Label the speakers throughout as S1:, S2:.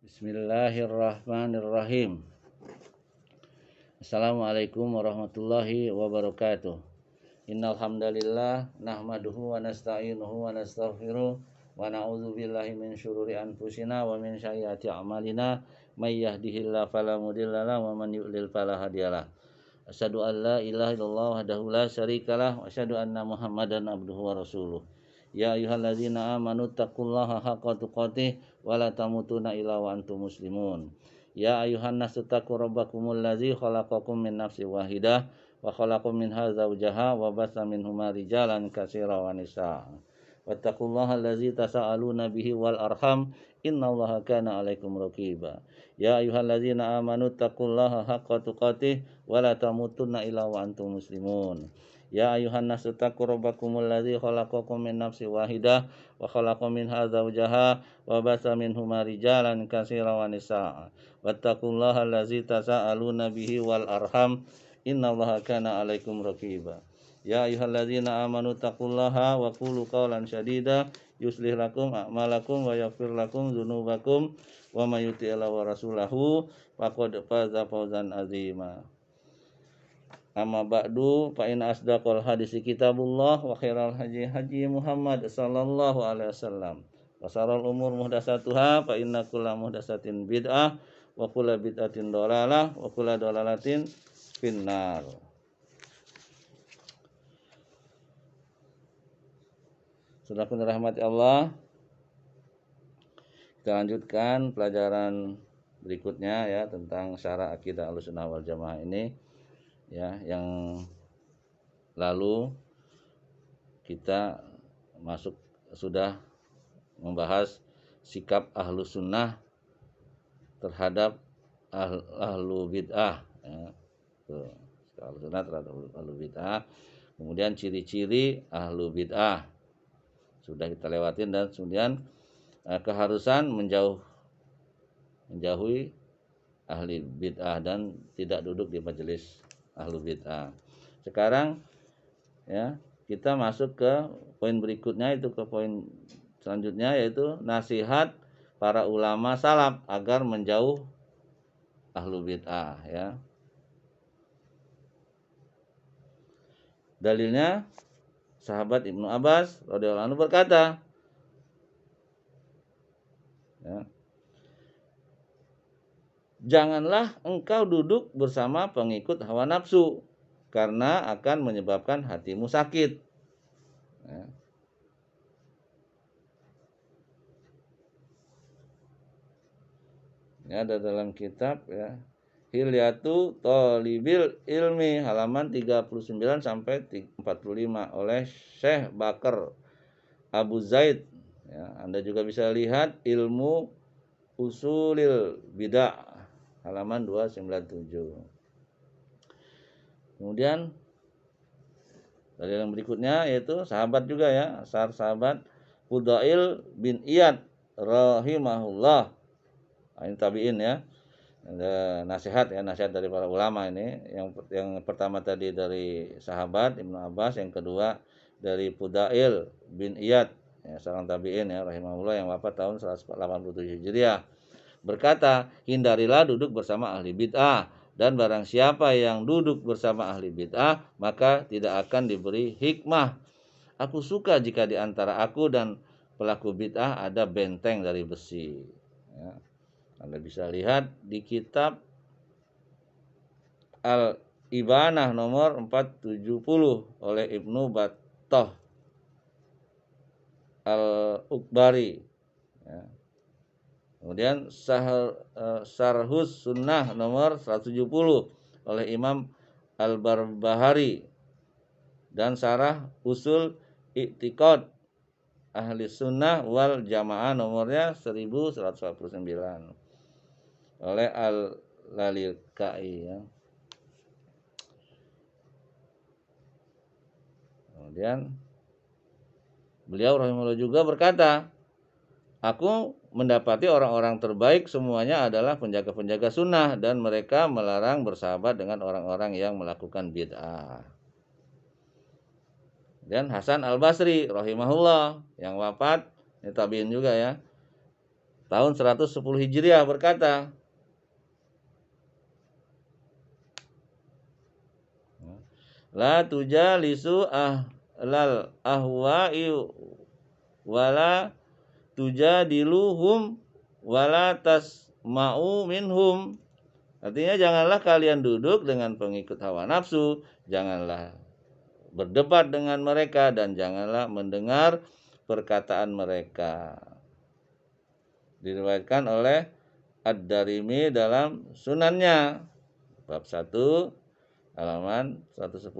S1: Bismillahirrahmanirrahim. Assalamualaikum warahmatullahi wabarakatuh. Innal hamdalillah nahmaduhu wa nasta'inuhu wa nastaghfiruh wa na'udzu billahi min syururi anfusina wa min sayyiati a'malina may yahdihillahu fala mudhillalah wa man yudlil fala hadiyalah. Asyhadu an la ilaha illallah wahdahu la syarikalah wa asyhadu anna Muhammadan abduhu wa rasuluh. Ya ayyuhalladzina amanu taqullaha haqqa tuqatih wa la tamutunna illa wa antum muslimun. Ya ayyuhan nasu taqu rabbakumul ladzi khalaqakum min nafsin wahidah wa khalaqum minha zawjaha wa batsa minhuma rijalan katsiran wa nisaa. Wattaqullaha allazi tasaaluna bihi wal arham innallaha kana 'alaikum raqiba. Ya ayyuhalladzina amanu taqullaha haqqa tuqatih wa la tamutunna illa wa antum muslimun. Ya ayuhan nasu taqu rabbakumul ladzi khalaqakum min nafsin wahidah wa khalaqa minha zawjaha wa batsa minhuma rijalan katsiran wa nisaa. Wattaqullaha allazi tasaaluna bihi wal arham innallaha kana 'alaikum raqiba. Ya ayyuhalladzina amanu taqullaha wa qulu qawlan sadida yuslih lakum a'malakum wa yaghfir lakum dzunubakum wa may yuti'illah wa rasulahu faqad faza fawzan 'azima. Amma ba'du fa in asdaqal hadisi kitabullah wa khairal haji Muhammad sallallahu alaihi wasallam wa syarrul umur muhdatsatuha fa inna kulla muhdatsatin bid'ah wa kulla bid'atin dhalalah wa kulla dhalalatin finnar. Saudaraku dirahmati Allah, kita lanjutkan pelajaran berikutnya ya tentang syarah akidah Ahlussunnah wal Jamaah ini. Ya, yang lalu kita sudah membahas sikap ahlu sunnah terhadap ahlu bid'ah ya. Ahlu sunnah terhadap ahlu bid'ah, kemudian ciri-ciri ahlu bid'ah sudah kita lewatin, dan kemudian keharusan menjauhi ahli bid'ah dan tidak duduk di majelis ahlu bid'ah. Sekarang ya kita masuk ke poin berikutnya, itu ke poin selanjutnya, yaitu nasihat para ulama salaf agar menjauh ahlu bid'ah ya. Dalilnya sahabat Ibnu Abbas radhiyallahu anhu berkata ya, janganlah engkau duduk bersama pengikut hawa nafsu, karena akan menyebabkan hatimu sakit. Ya. Ini ada dalam kitab ya, Hilyatu Thalibil Ilmi halaman 39 sampai 45 oleh Syekh Bakar Abu Zaid. Ya, Anda juga bisa lihat Ilmu Usulil Bid'ah halaman 297. Kemudian dari yang berikutnya yaitu sahabat juga ya, sahabat Fudail bin Iyad rahimahullah. Ini tabi'in ya. Ada nasihat dari para ulama ini. Yang pertama tadi dari sahabat Ibnu Abbas, yang kedua dari Fudail bin Iyad ya, seorang tabi'in ya rahimahullah yang wafat tahun 187 Hijriah. Berkata, hindarilah duduk bersama ahli bid'ah, dan barang siapa yang duduk bersama ahli bid'ah maka tidak akan diberi hikmah. Aku suka jika di antara aku dan pelaku bid'ah ada benteng dari besi ya. Anda bisa lihat di kitab Al-Ibanah nomor 470 oleh Ibnu Battah Al-Ukbari ya. Kemudian Syarhus Sunnah nomor 170 oleh Imam Al-Barbahari, dan Syarah Usul I'tiqad Ahli Sunnah wal Jamaah nomornya 1149 oleh Al-Lalikai ya. Kemudian beliau rahimahullah juga berkata, aku mendapati orang-orang terbaik semuanya adalah penjaga-penjaga sunnah, dan mereka melarang bersahabat dengan orang-orang yang melakukan bid'ah. Dan Hasan Al-Basri rahimahullah yang wafat, ini tabi'in juga ya, tahun 110 Hijriah berkata, la tujalisu ahlal ahwa'i wala tujadiluhum wala tasma'u minhum. Artinya janganlah kalian duduk dengan pengikut hawa nafsu, janganlah berdebat dengan mereka, dan janganlah mendengar perkataan mereka. Diriwayatkan oleh Ad-Darimi dalam sunannya bab 1 halaman 110.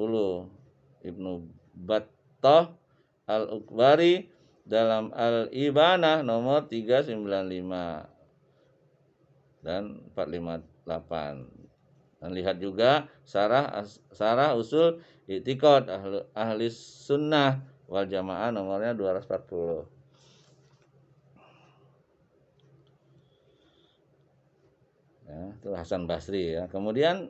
S1: Ibnu Battah Al-Ukbari dalam Al-Ibanah nomor 395 dan 458. Dan lihat juga Sarah Usul I'tiqad Ahli Sunnah wal Jamaah nomornya 240. Ya, itu Hasan Basri ya. Kemudian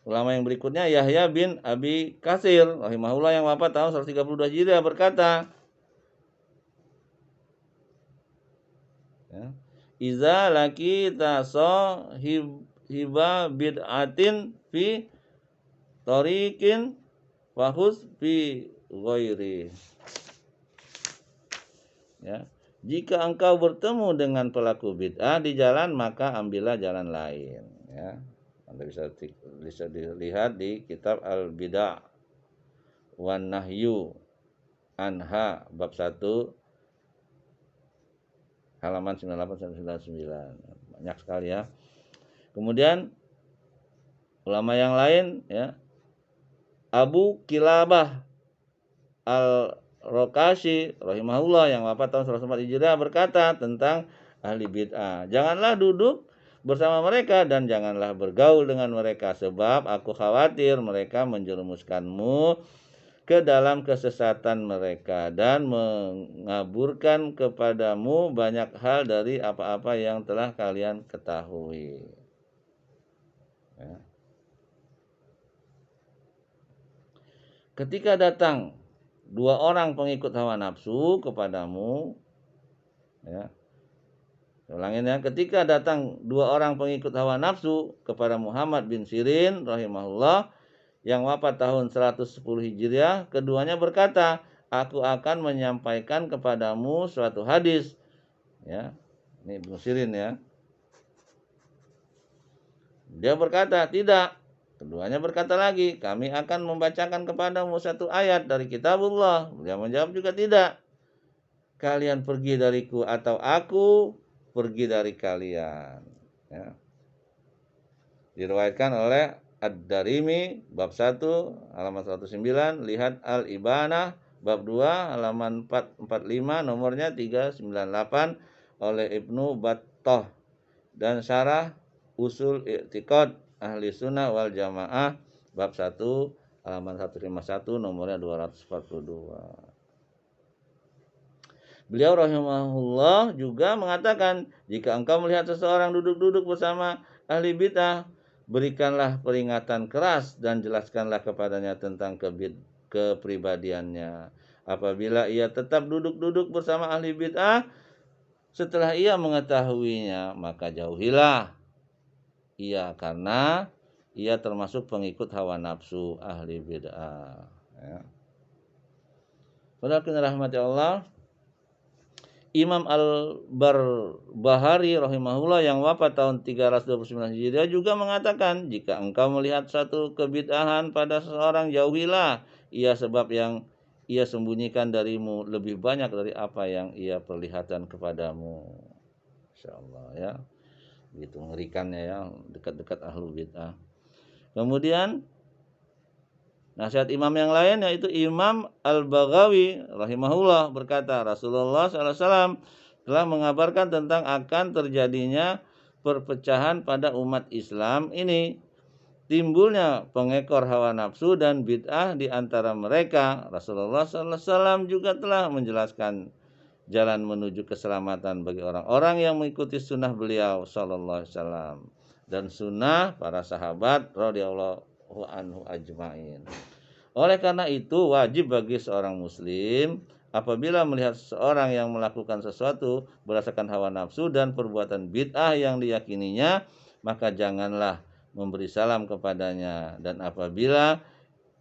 S1: ulama yang berikutnya Yahya bin Abi Katsir rahimahullah yang wafat tahun 132 Hijriah berkata, ya, iza laki taso hiba bid'atin fi tariqin fahus fi ghairi. Ya, jika engkau bertemu dengan pelaku bid'ah di jalan, maka ambillah jalan lain. Ya, Anda bisa dilihat di kitab Al-Bid'ah wan Nahyu Anha bab 1 halaman 98-99. Banyak sekali ya. Kemudian ulama yang lain ya, Abu Kilabah Al-Raqashi rahimahullah yang wafat tahun 104 Hijriah berkata tentang ahli bid'ah, janganlah duduk bersama mereka dan janganlah bergaul dengan mereka, sebab aku khawatir mereka menjerumuskanmu ke dalam kesesatan mereka dan mengaburkan kepadamu banyak hal dari apa-apa yang telah kalian ketahui. Ya. Ketika datang dua orang pengikut hawa nafsu kepadamu, ya, ulangin ya, ketika datang dua orang pengikut hawa nafsu kepada Muhammad bin Sirin rahimahullah yang wafat tahun 110 Hijriah, keduanya berkata, aku akan menyampaikan kepadamu suatu hadis. Ya, ini Ibnu Sirin ya. Dia berkata, tidak. Keduanya berkata lagi, kami akan membacakan kepadamu satu ayat dari kitabullah. Dia menjawab juga tidak. Kalian pergi dariku atau aku pergi dari kalian. Ya. Diriwayatkan oleh Ad-Darimi bab 1 halaman 109, lihat Al-Ibanah bab 2 halaman 445 nomornya 398 oleh Ibnu Battah, dan Syarah Usul I'tiqad Ahli Sunnah wal Jamaah bab 1 halaman 151 nomornya 242. Beliau rahimahullah juga mengatakan, jika engkau melihat seseorang duduk-duduk bersama ahli bid'ah, berikanlah peringatan keras dan jelaskanlah kepadanya tentang kepribadiannya. Apabila ia tetap duduk-duduk bersama ahli bid'ah setelah ia mengetahuinya, maka jauhilah ia, karena ia termasuk pengikut hawa nafsu ahli bid'ah. Ya. Saudara rahmati Allah, Imam Al-Barbahari rahimahullah yang wafat tahun 329 Hijriah juga mengatakan, jika engkau melihat satu kebid'ahan pada seseorang, jauhilah ia, sebab yang ia sembunyikan darimu lebih banyak dari apa yang ia perlihatkan kepadamu. Insyaallah ya. Begitu ngerikannya ya, dekat-dekat ahlu bid'ah. Kemudian nasihat imam yang lain yaitu Imam Al-Baghawi rahimahullah berkata, Rasulullah SAW telah mengabarkan tentang akan terjadinya perpecahan pada umat Islam ini, timbulnya pengekor hawa nafsu dan bid'ah di antara mereka. Rasulullah SAW juga telah menjelaskan jalan menuju keselamatan bagi orang-orang yang mengikuti sunnah beliau SAW dan sunnah para sahabat radhiyallahu anhu ajmain. Oleh karena itu wajib bagi seorang muslim apabila melihat seseorang yang melakukan sesuatu berdasarkan hawa nafsu dan perbuatan bid'ah yang diyakininya, maka janganlah memberi salam kepadanya. Dan apabila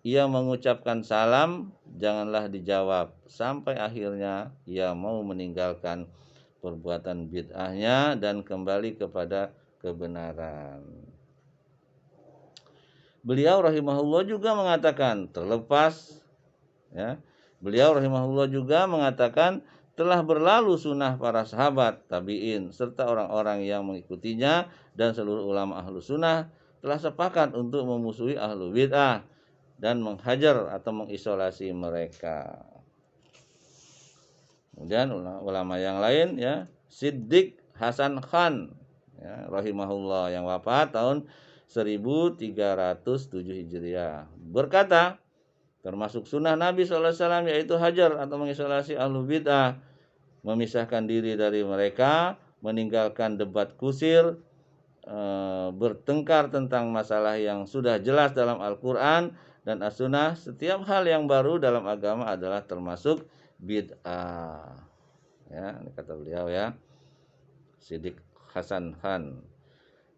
S1: ia mengucapkan salam, janganlah dijawab sampai akhirnya ia mau meninggalkan perbuatan bid'ahnya dan kembali kepada kebenaran. Beliau rahimahullah juga mengatakan beliau rahimahullah juga mengatakan telah berlalu sunnah para sahabat, tabi'in, serta orang-orang yang mengikutinya, dan seluruh ulama ahlu sunnah telah sepakat untuk memusuhi ahlu bid'ah dan menghajar atau mengisolasi mereka. Kemudian ulama yang lain, Siddiq Hasan Khan, rahimahullah, yang wafat tahun 1307 Hijriah, berkata, termasuk sunnah Nabi SAW yaitu hajar atau mengisolasi ahlu bid'ah, memisahkan diri dari mereka, meninggalkan debat kusir, bertengkar tentang masalah yang sudah jelas dalam Al-Quran dan As-Sunnah. Setiap hal yang baru dalam agama adalah termasuk bid'ah. Ini kata beliau, Siddiq Hasan Khan.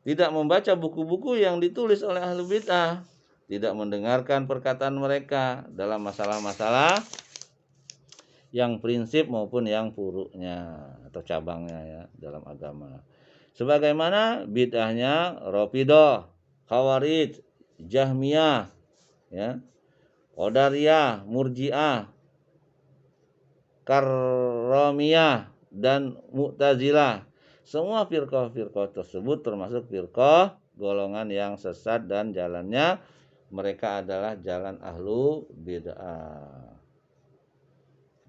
S1: Tidak membaca buku-buku yang ditulis oleh ahli bid'ah, tidak mendengarkan perkataan mereka dalam masalah-masalah yang prinsip maupun yang furuknya atau cabangnya dalam agama. Sebagaimana bid'ahnya Rafidah, Khawarij, Jahmiyah, Qadariyah, Murji'ah, Karramiyah, dan Mu'tazilah. Semua firqah-firqah tersebut termasuk firqah golongan yang sesat dan jalannya mereka adalah jalan ahlu bid'ah.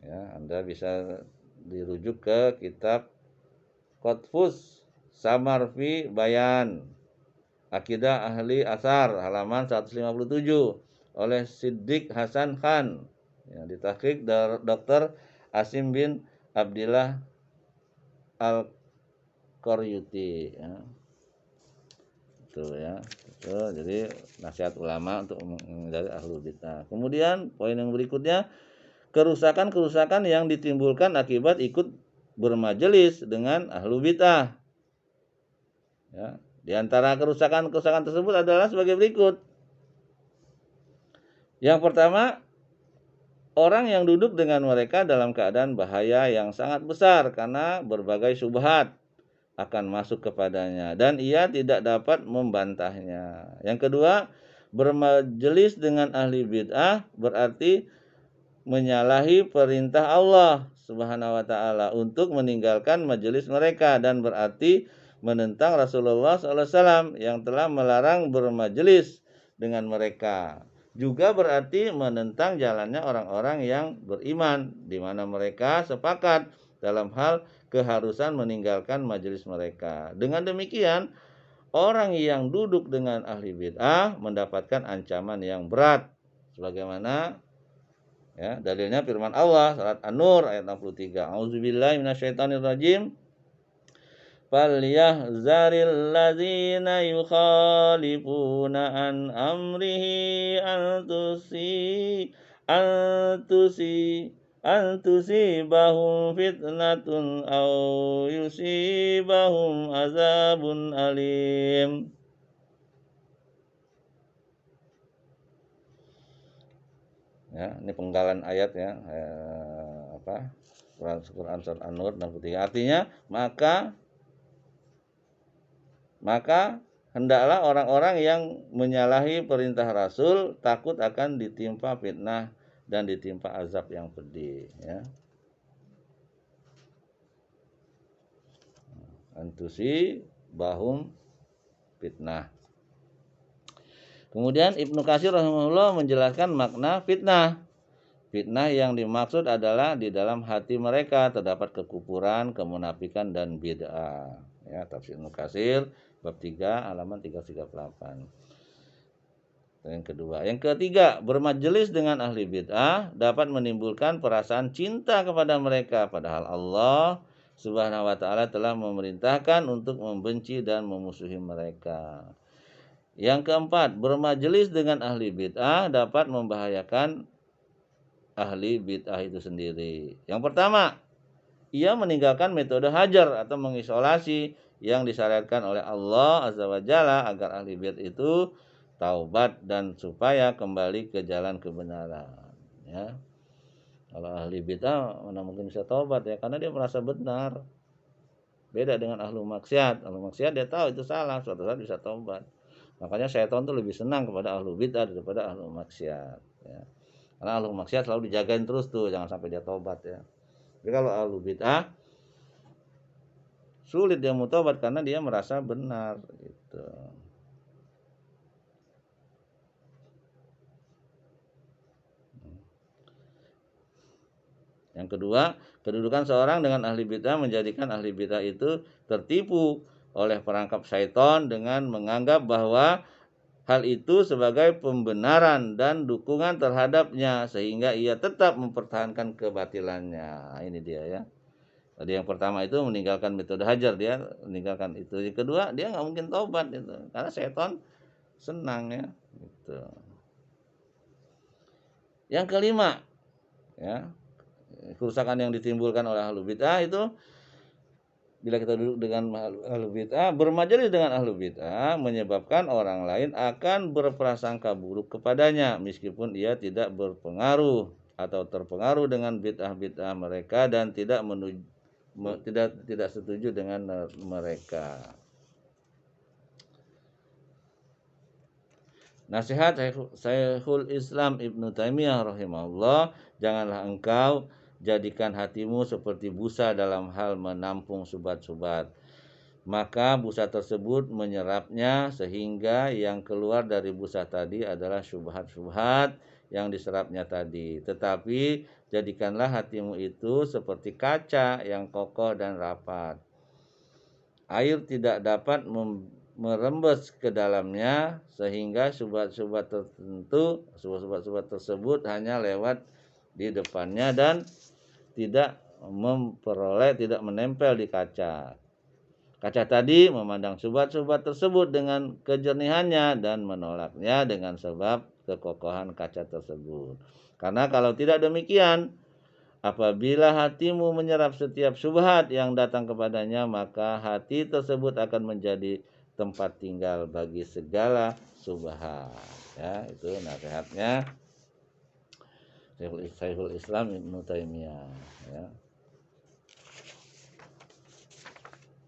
S1: Anda bisa dirujuk ke kitab Qatfus Samarfi Bayan Akidah Ahli Asar halaman 157 oleh Siddiq Hasan Khan, ditahqiq Dr. Asim bin Abdillah Al-Qaryuti. Jadi nasihat ulama untuk menghindari ahlu bid'ah. Kemudian poin yang berikutnya, kerusakan-kerusakan yang ditimbulkan akibat ikut bermajelis dengan ahlu bid'ah. Di antara kerusakan-kerusakan tersebut adalah sebagai berikut. Yang pertama, orang yang duduk dengan mereka dalam keadaan bahaya yang sangat besar karena berbagai syubhat akan masuk kepadanya dan ia tidak dapat membantahnya. Yang kedua, bermajelis dengan ahli bid'ah berarti menyalahi perintah Allah Subhanahu wa ta'ala untuk meninggalkan majelis mereka dan berarti menentang Rasulullah SAW yang telah melarang bermajelis dengan mereka. Juga berarti menentang jalannya orang-orang yang beriman, di mana mereka sepakat dalam hal keharusan meninggalkan majelis mereka. Dengan demikian, orang yang duduk dengan ahli bid'ah mendapatkan ancaman yang berat. Sebagaimana dalilnya firman Allah surat An-Nur ayat 63. A'udzubillahi minasyaitonirrajim. Falyahzaril ladzina yukhalifuna an amrihi an tusibahum fitnatun aw yusibahum azabun alim. Ini penggalan ayat Quran surat An-Nur 63. Artinya maka hendaklah orang-orang yang menyalahi perintah Rasul takut akan ditimpa fitnah dan ditimpa azab yang pedih. Antusi bahum fitnah. Kemudian Ibnu Katsir rahimahullah menjelaskan makna fitnah. Fitnah yang dimaksud adalah di dalam hati mereka terdapat kekufuran, kemunafikan, dan bid'ah. Tafsir Ibnu Katsir bab 3 halaman 338. Yang ketiga, bermajelis dengan ahli bid'ah dapat menimbulkan perasaan cinta kepada mereka, padahal Allah Subhanahu wa ta'ala telah memerintahkan untuk membenci dan memusuhi mereka. Yang keempat, bermajelis dengan ahli bid'ah dapat membahayakan ahli bid'ah itu sendiri. Yang pertama, ia meninggalkan metode hajar atau mengisolasi yang disyariatkan oleh Allah Azza wa Jalla agar ahli bid'ah itu taubat dan supaya kembali ke jalan kebenaran. Ya. Kalau ahli bid'ah mana mungkin bisa taubat ya, karena dia merasa benar. Beda dengan ahlu maksiat. Ahlu maksiat dia tahu itu salah, suatu saat bisa taubat. Makanya syaitan tuh lebih senang kepada ahlu bid'ah daripada ahlu maksiat. Ya. Karena ahlu maksiat selalu dijagain terus tuh, jangan sampai dia taubat ya. Tapi kalau ahlu bid'ah sulit dia mau taubat karena dia merasa benar gitu. Yang kedua, kedudukan seorang dengan ahli bid'ah menjadikan ahli bid'ah itu tertipu oleh perangkap syaitan dengan menganggap bahwa hal itu sebagai pembenaran dan dukungan terhadapnya sehingga ia tetap mempertahankan kebatilannya. Nah, ini dia ya. Tadi yang pertama itu meninggalkan metode hajar, dia meninggalkan itu. Yang kedua, dia nggak mungkin taubat itu karena syaitan senang ya. Gitu. Yang kelima, ya, kerusakan yang ditimbulkan oleh ahlu bid'ah itu bila kita duduk dengan ahlu bid'ah, bermajelis dengan ahlu bid'ah menyebabkan orang lain akan berprasangka buruk kepadanya meskipun ia tidak berpengaruh atau terpengaruh dengan bid'ah-bid'ah mereka dan tidak setuju dengan mereka. Nasihat Syekhul Islam Ibnu Taimiyah rahimahullah, janganlah engkau jadikan hatimu seperti busa dalam hal menampung subhat-subhat. Maka busa tersebut menyerapnya sehingga yang keluar dari busa tadi adalah subhat-subhat yang diserapnya tadi. Tetapi jadikanlah hatimu itu seperti kaca yang kokoh dan rapat. Air tidak dapat merembes ke dalamnya sehingga subhat-subhat tersebut hanya lewat di depannya dan tidak menempel di kaca. Kaca tadi memandang subhat-subhat tersebut dengan kejernihannya dan menolaknya dengan sebab kekokohan kaca tersebut. Karena kalau tidak demikian, apabila hatimu menyerap setiap subhat yang datang kepadanya, maka hati tersebut akan menjadi tempat tinggal bagi segala subhat. Ya, itu nasihatnya Syekhul Islam Ibnu Taimiyah. Ya.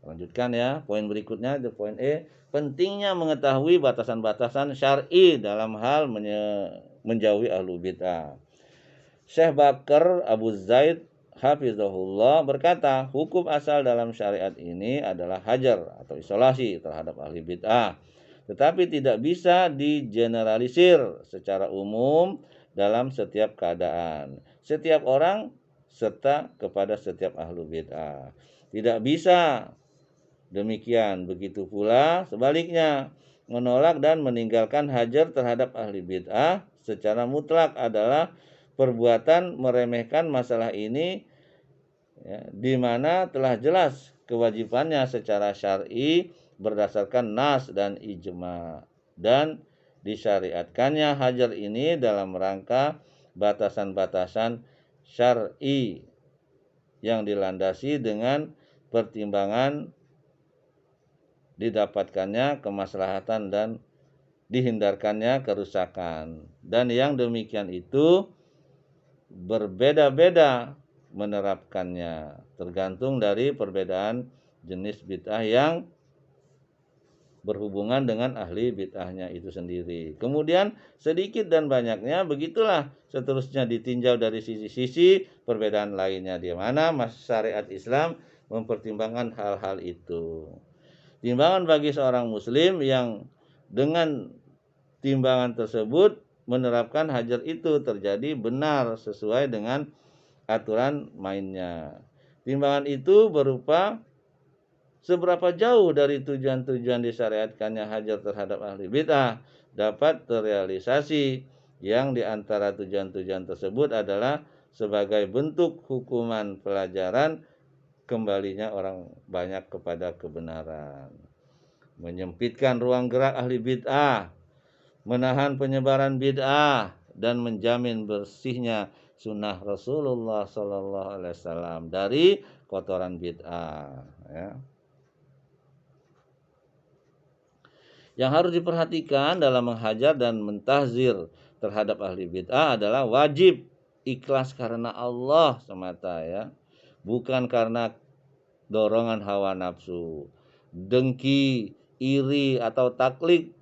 S1: Lanjutkan ya, poin berikutnya, itu poin E, pentingnya mengetahui batasan-batasan syar'i dalam hal menjauhi ahlu bid'ah. Syekh Bakar Abu Zaid Hafizahullah berkata, hukum asal dalam syariat ini adalah hajar atau isolasi terhadap ahli bid'ah. Tetapi tidak bisa digeneralisir secara umum dalam setiap keadaan, setiap orang, serta kepada setiap ahlu bid'ah. Tidak bisa demikian, begitu pula sebaliknya, menolak dan meninggalkan hajar terhadap ahli bid'ah secara mutlak adalah perbuatan meremehkan masalah ini, ya, di mana telah jelas kewajibannya secara syar'i berdasarkan nas dan ijma, dan disyariatkannya hajar ini dalam rangka batasan-batasan syar'i yang dilandasi dengan pertimbangan didapatkannya kemaslahatan dan dihindarkannya kerusakan. Dan yang demikian itu berbeda-beda menerapkannya, tergantung dari perbedaan jenis bid'ah yang berhubungan dengan ahli bid'ahnya itu sendiri. Kemudian sedikit dan banyaknya begitulah seterusnya ditinjau dari sisi-sisi perbedaan lainnya, di mana syariat Islam mempertimbangkan hal-hal itu. Timbangan bagi seorang muslim yang dengan timbangan tersebut menerapkan hajar itu terjadi benar sesuai dengan aturan mainnya. Timbangan itu berupa seberapa jauh dari tujuan-tujuan disyariatkannya hajar terhadap ahli bid'ah dapat terrealisasi, yang diantara tujuan-tujuan tersebut adalah sebagai bentuk hukuman pelajaran kembalinya orang banyak kepada kebenaran, menyempitkan ruang gerak ahli bid'ah, menahan penyebaran bid'ah, dan menjamin bersihnya sunnah Rasulullah Sallallahu Alaihi Wasallam dari kotoran bid'ah. Ya. Yang harus diperhatikan dalam menghajar dan mentahzir terhadap ahli bid'ah adalah wajib ikhlas karena Allah semata, ya, bukan karena dorongan hawa nafsu, dengki, iri atau taklid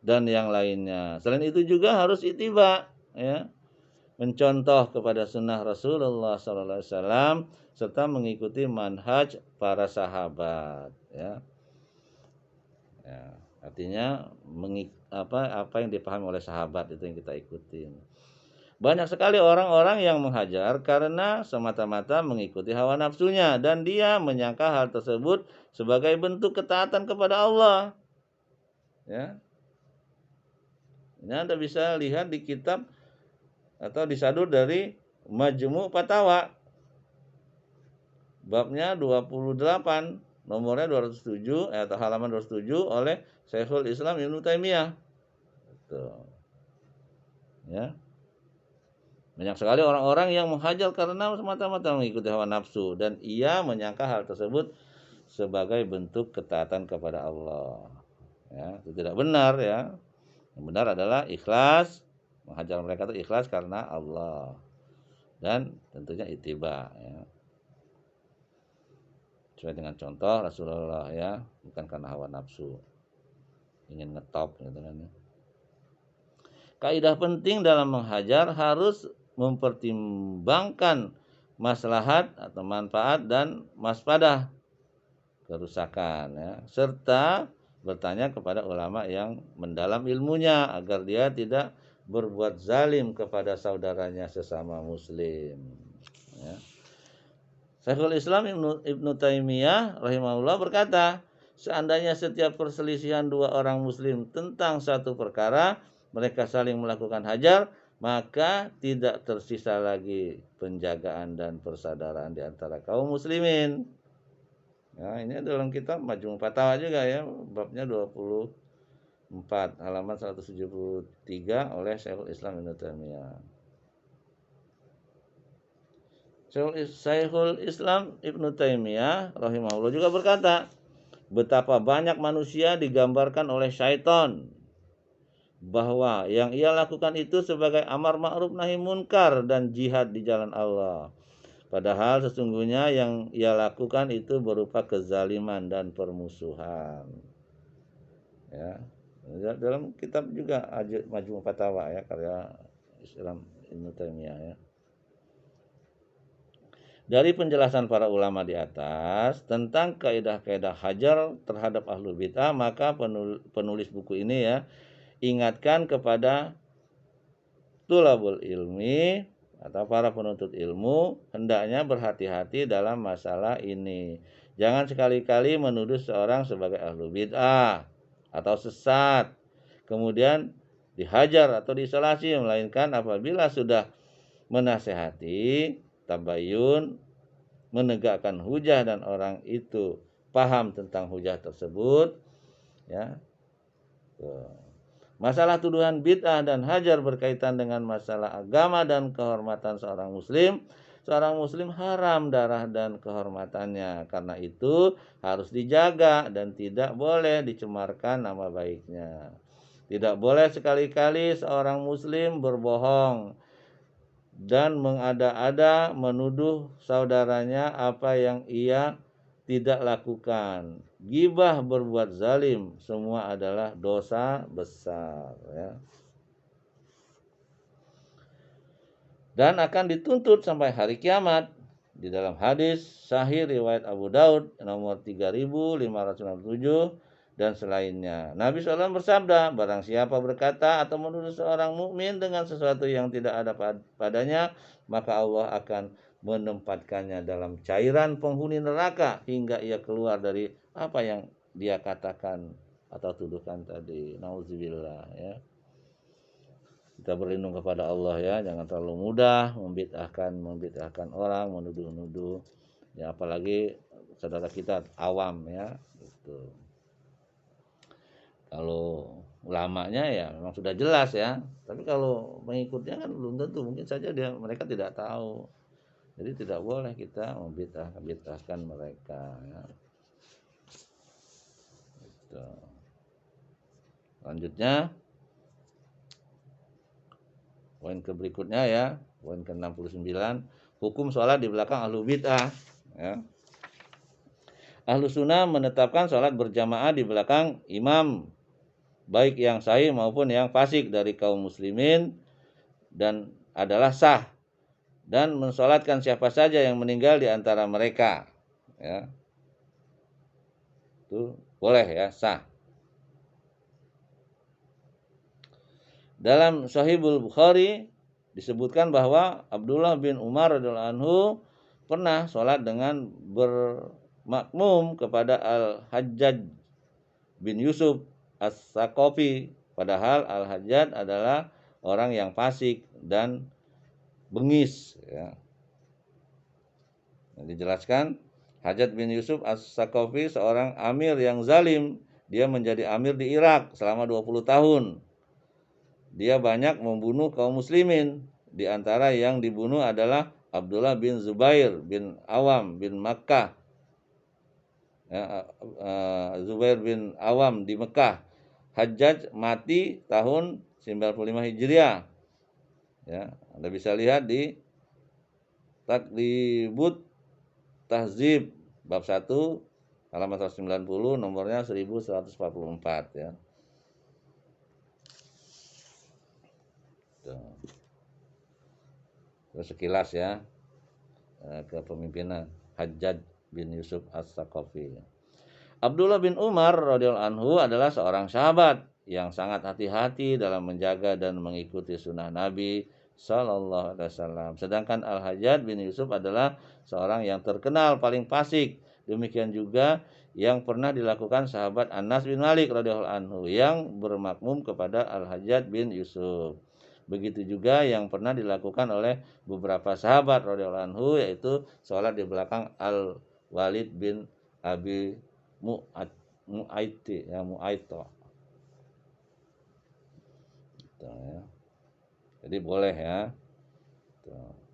S1: dan yang lainnya. Selain itu juga harus ittiba, ya, mencontoh kepada sunnah Rasulullah SAW serta mengikuti manhaj para sahabat, ya. Ya, artinya apa yang dipahami oleh sahabat itu yang kita ikutin. Banyak sekali orang-orang yang menghajar karena semata-mata mengikuti hawa nafsunya dan dia menyangka hal tersebut sebagai bentuk ketaatan kepada Allah. Ya. Ini Anda bisa lihat di kitab atau disadur dari Majmu' Fatawa. Babnya 28, nomornya 207 atau halaman 207 oleh Syekhul Islam Ibnu Taimiyah. Ya. Banyak sekali orang-orang yang menghajar karena semata-mata mengikuti hawa nafsu dan ia menyangka hal tersebut sebagai bentuk ketaatan kepada Allah. Ya, itu tidak benar, ya. Yang benar adalah ikhlas, menghajar mereka itu ikhlas karena Allah dan tentunya ittiba, ya. Sesuai dengan contoh Rasulullah, ya, bukan karena hawa nafsu ingin ngetop gitu kan, ya. Kaidah penting dalam menghajar harus mempertimbangkan maslahat atau manfaat dan waspada kerusakan, ya, serta bertanya kepada ulama yang mendalam ilmunya agar dia tidak berbuat zalim kepada saudaranya sesama muslim, ya. Syekhul Islam Ibnu Taimiyah rahimahullah berkata, seandainya setiap perselisihan dua orang muslim tentang satu perkara mereka saling melakukan hajar, maka tidak tersisa lagi penjagaan dan persaudaraan di antara kaum muslimin. Nah, ini dalam kitab Majmu' Fatawa juga, ya, babnya 24 halaman 173 oleh Syekhul Islam Ibnu Taimiyah. Syekhul Islam Ibnu Taimiyah rahimahullah juga berkata, betapa banyak manusia digambarkan oleh syaitan bahwa yang ia lakukan itu sebagai amar ma'ruf nahi munkar dan jihad di jalan Allah. Padahal sesungguhnya yang ia lakukan itu berupa kezaliman dan permusuhan. Ya. Dalam kitab juga Majmu' Fatawa, ya, karya Islam Ibnu Taimiyah, ya. Dari penjelasan para ulama di atas tentang kaidah-kaidah hajar terhadap ahlul bid'ah, maka penulis buku ini, ya, ingatkan kepada tulabul ilmi atau para penuntut ilmu hendaknya berhati-hati dalam masalah ini. Jangan sekali-kali menuduh seorang sebagai ahlul bid'ah atau sesat kemudian dihajar atau diisolasi, melainkan apabila sudah menasehati, tabayun, menegakkan hujah dan orang itu paham tentang hujah tersebut, ya. Masalah tuduhan bid'ah dan hajar berkaitan dengan masalah agama dan kehormatan seorang muslim. Seorang muslim haram darah dan kehormatannya, karena itu harus dijaga dan tidak boleh dicemarkan nama baiknya. Tidak boleh sekali-kali seorang muslim berbohong dan mengada-ada menuduh saudaranya apa yang ia tidak lakukan. Gibah, berbuat zalim, semua adalah dosa besar, ya. Dan akan dituntut sampai hari kiamat. Di dalam hadis sahih riwayat Abu Daud nomor 3567 dan selainnya, Nabi SAW bersabda, barang siapa berkata atau menuduh seorang mukmin dengan sesuatu yang tidak ada padanya, maka Allah akan menempatkannya dalam cairan penghuni neraka hingga ia keluar dari apa yang dia katakan atau tuduhkan tadi. Nauzubillah, ya. Kita berlindung kepada Allah, ya, jangan terlalu mudah membid'ahkan orang, menuduh-nuduh, ya, apalagi saudara kita awam, ya, gitu. Kalau ulamanya ya memang sudah jelas ya. Tapi kalau mengikutnya kan belum tentu, mungkin saja mereka tidak tahu. Jadi tidak boleh kita membid'ahkan mereka ya. Gitu. Selanjutnya poin berikutnya ya, poin ke-69, hukum sholat di belakang ahlu bid'ah ya. Ahlu sunnah menetapkan sholat berjamaah di belakang imam, baik yang sahih maupun yang fasik dari kaum muslimin, dan adalah sah, dan mensolatkan siapa saja yang meninggal di antara mereka ya. Itu boleh ya, sah. Dalam Sahihul Bukhari disebutkan bahwa Abdullah bin Umar radhiyallahu anhu pernah sholat dengan bermakmum kepada Al-Hajjaj bin Yusuf As-Saqafi, padahal Al-Hajjaj adalah orang yang fasik dan bengis ya. Dijelaskan, Hajjaj bin Yusuf As-Saqafi seorang amir yang zalim. Dia menjadi amir di Irak selama 20 tahun. Dia banyak membunuh kaum muslimin. Di antara yang dibunuh adalah Abdullah bin Zubair bin Awam bin Makkah. Ya, Zubair bin Awam di Mekah. Hajjaj mati tahun 95 Hijriah. Ya, Anda bisa lihat di Taqribut Tahzib bab 1 halaman 190, nomornya 1144 ya. Terus sekilas ya kepemimpinan Hajjaj bin Yusuf As-Saqafi. Abdullah bin Umar radhiyallahu anhu adalah seorang sahabat yang sangat hati-hati dalam menjaga dan mengikuti sunnah Nabi sallallahu alaihi wasallam. Sedangkan Al-Hajjaj bin Yusuf adalah seorang yang terkenal paling fasik. Demikian juga yang pernah dilakukan sahabat Anas bin Malik radhiyallahu anhu yang bermakmum kepada Al-Hajjaj bin Yusuf. Begitu juga yang pernah dilakukan oleh beberapa sahabat radhiyallahu anhu, yaitu sholat di belakang Al-Walid bin Abi Mu'aiti ya, Mu'aito. Gitu, ya. Jadi boleh ya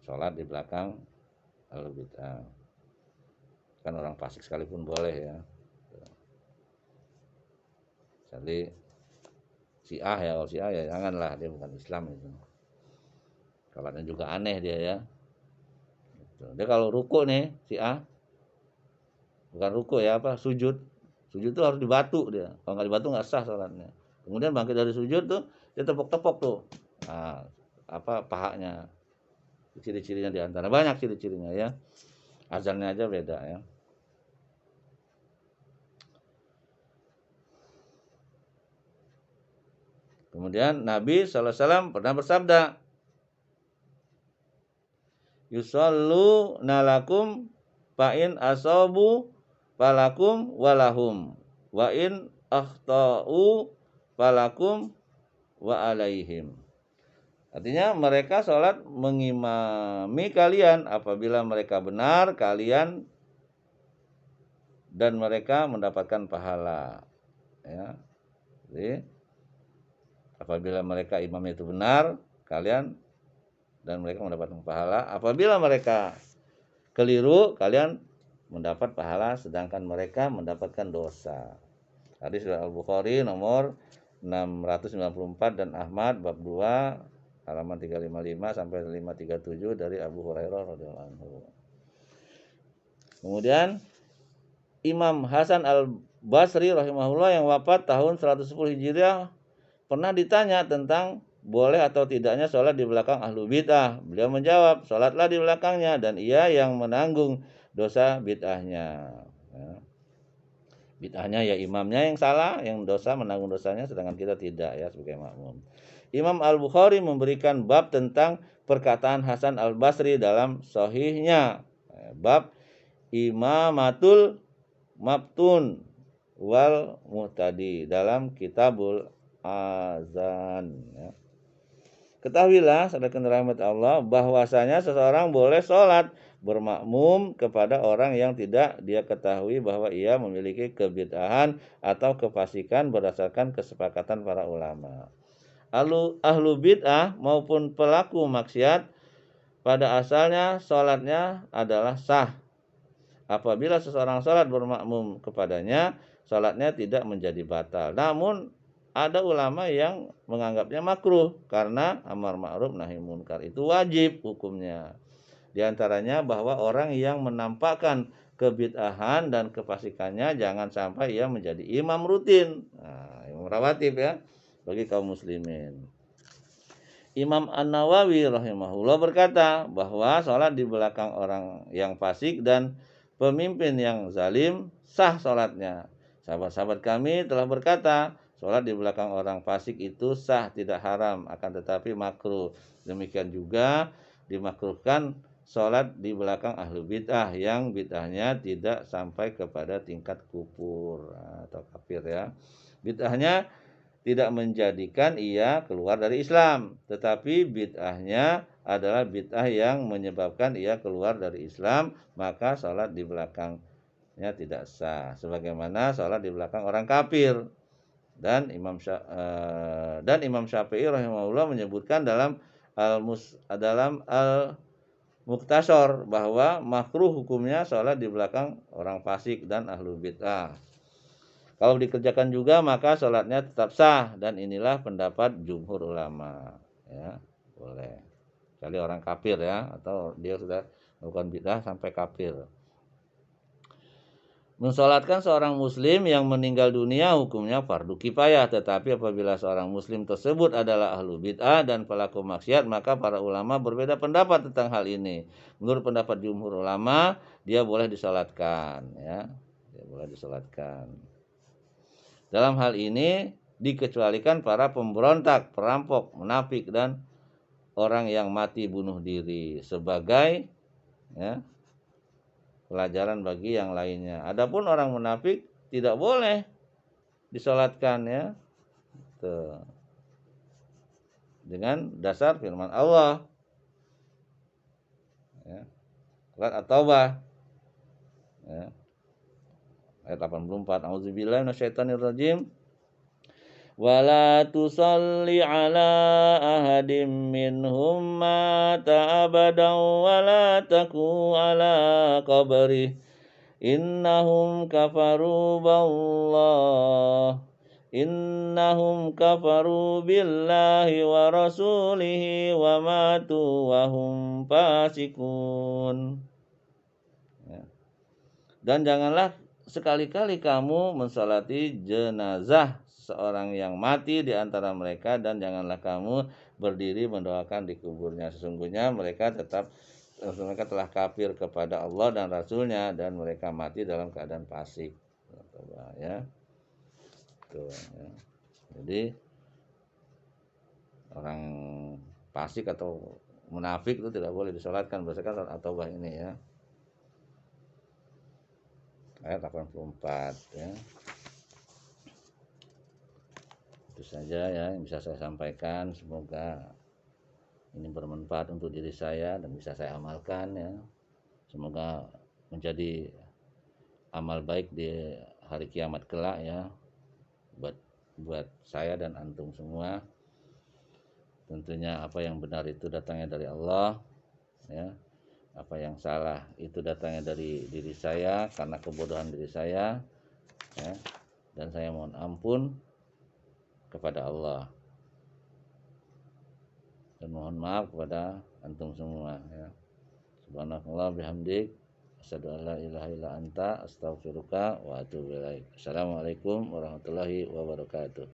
S1: sholat di belakang ahlu bid'ah. Kan orang fasik sekalipun boleh ya. Jadi Syiah ya, kalau Syiah ya janganlah, dia bukan Islam itu. Sholatnya juga aneh dia ya. Dia kalau ruku nih Syiah, bukan ruku ya, sujud. Sujud itu harus di batu dia. Kalau nggak di batu nggak sah sholatnya. Kemudian bangkit dari sujud tuh dia tepok-tepok tuh. Nah, pahanya. Ciri-cirinya di antara banyak ciri-cirinya ya. Azannya aja beda ya. Kemudian Nabi SAW pernah bersabda, yusallu nalakum fa'in asobu falakum walahum wa in akhta'u falakum wa alaihim. Artinya mereka sholat mengimami kalian, apabila mereka benar kalian dan mereka mendapatkan pahala ya. Jadi apabila mereka imam itu benar kalian dan mereka mendapatkan pahala, apabila mereka keliru kalian mendapat pahala sedangkan mereka mendapatkan dosa. Hadis Al-Bukhari nomor 694 dan Ahmad bab 2 halaman 355 sampai 537 dari Abu Hurairah radhiyallahu anhu. Kemudian Imam Hasan Al-Basri rahimahullah yang wafat tahun 110 Hijriah pernah ditanya tentang boleh atau tidaknya sholat di belakang ahlu bid'ah. Beliau menjawab, sholatlah di belakangnya dan ia yang menanggung dosa bid'ahnya. Bid'ahnya ya imamnya yang salah, yang dosa menanggung dosanya, sedangkan kita tidak ya sebagai makmum. Imam Al-Bukhari memberikan bab tentang perkataan Hasan Al-Basri dalam sahihnya. Bab Imamatul Mabtun wal Muhtadi dalam Kitabul Azan. Ketahuilah, saudarakan rahmat Allah, bahwasanya seseorang boleh sholat bermakmum kepada orang yang tidak dia ketahui bahwa ia memiliki kebid'ahan atau kefasikan berdasarkan kesepakatan para ulama. Ahlu bid'ah maupun pelaku maksiat pada asalnya sholatnya adalah sah. Apabila seseorang sholat bermakmum kepadanya, sholatnya tidak menjadi batal. Namun ada ulama yang menganggapnya makruh karena amar ma'ruf nahi munkar itu wajib hukumnya. Di antaranya bahwa orang yang menampakkan kebid'ahan dan kefasikannya jangan sampai ia menjadi imam rutin. Nah, imam rawatib ya bagi kaum muslimin. Imam An-Nawawi rahimahullah berkata bahwa sholat di belakang orang yang fasik dan pemimpin yang zalim sah sholatnya. Sahabat-sahabat kami telah berkata, sholat di belakang orang fasik itu sah, tidak haram, akan tetapi makruh. Demikian juga dimakruhkan sholat di belakang ahlu bid'ah yang bid'ahnya tidak sampai kepada tingkat kufur atau kafir ya. Bid'ahnya tidak menjadikan ia keluar dari Islam, tetapi bid'ahnya adalah bid'ah yang menyebabkan ia keluar dari Islam, maka sholat di belakangnya tidak sah, sebagaimana sholat di belakang orang kafir. Dan Imam Syafi'i rahimahullah menyebutkan dalam Al-Mukhtasar bahwa makruh hukumnya sholat di belakang orang fasik dan ahlu bid'ah. Kalau dikerjakan juga maka sholatnya tetap sah, dan inilah pendapat jumhur ulama ya, boleh. Kecuali orang kafir ya, atau dia sudah melakukan bid'ah sampai kafir. Mensolatkan seorang muslim yang meninggal dunia hukumnya fardu kifayah, tetapi apabila seorang muslim tersebut adalah ahlu bid'ah dan pelaku maksiat, maka para ulama berbeda pendapat tentang hal ini. Menurut pendapat jumhur ulama, dia boleh disolatkan ya, dia boleh disolatkan. Dalam hal ini dikecualikan para pemberontak, perampok, munafik, dan orang yang mati bunuh diri sebagai ya, pelajaran bagi yang lainnya. Adapun orang munafik tidak boleh disolatkan ya. Tuh. Dengan dasar firman Allah. Ya. Surat At-Taubah. Ya. Ayat 84. A'udzubillahi minasyaitonirrajim. Wala tusalli ala ahadim minhum mata abadan wala taku ala qabrih innahum kafaru billahi wa rasulihi wa matu wa hum fasikun. Dan janganlah sekali-kali kamu mensalati jenazah seorang yang mati di antara mereka, dan janganlah kamu berdiri mendoakan di kuburnya. Sesungguhnya mereka telah kafir kepada Allah dan Rasulnya, dan mereka mati dalam keadaan fasik. Ya. Tuh, ya. Jadi orang fasik atau munafik itu tidak boleh disolatkan berdasarkan surat At-Taubah ini ya. Ayat 84 ya. Itu saja ya yang bisa saya sampaikan, semoga ini bermanfaat untuk diri saya dan bisa saya amalkan ya. Semoga menjadi amal baik di hari kiamat kelak ya, buat saya dan antum semua. Tentunya apa yang benar itu datangnya dari Allah ya. Apa yang salah itu datangnya dari diri saya karena kebodohan diri saya ya. Dan saya mohon ampun kepada Allah dan mohon maaf kepada antum semua ya. Subhanallah bihamdik, asyhadu an la ilaha illa anta, astaghfiruka wa atubu ilaik. Assalamualaikum warahmatullahi wabarakatuh.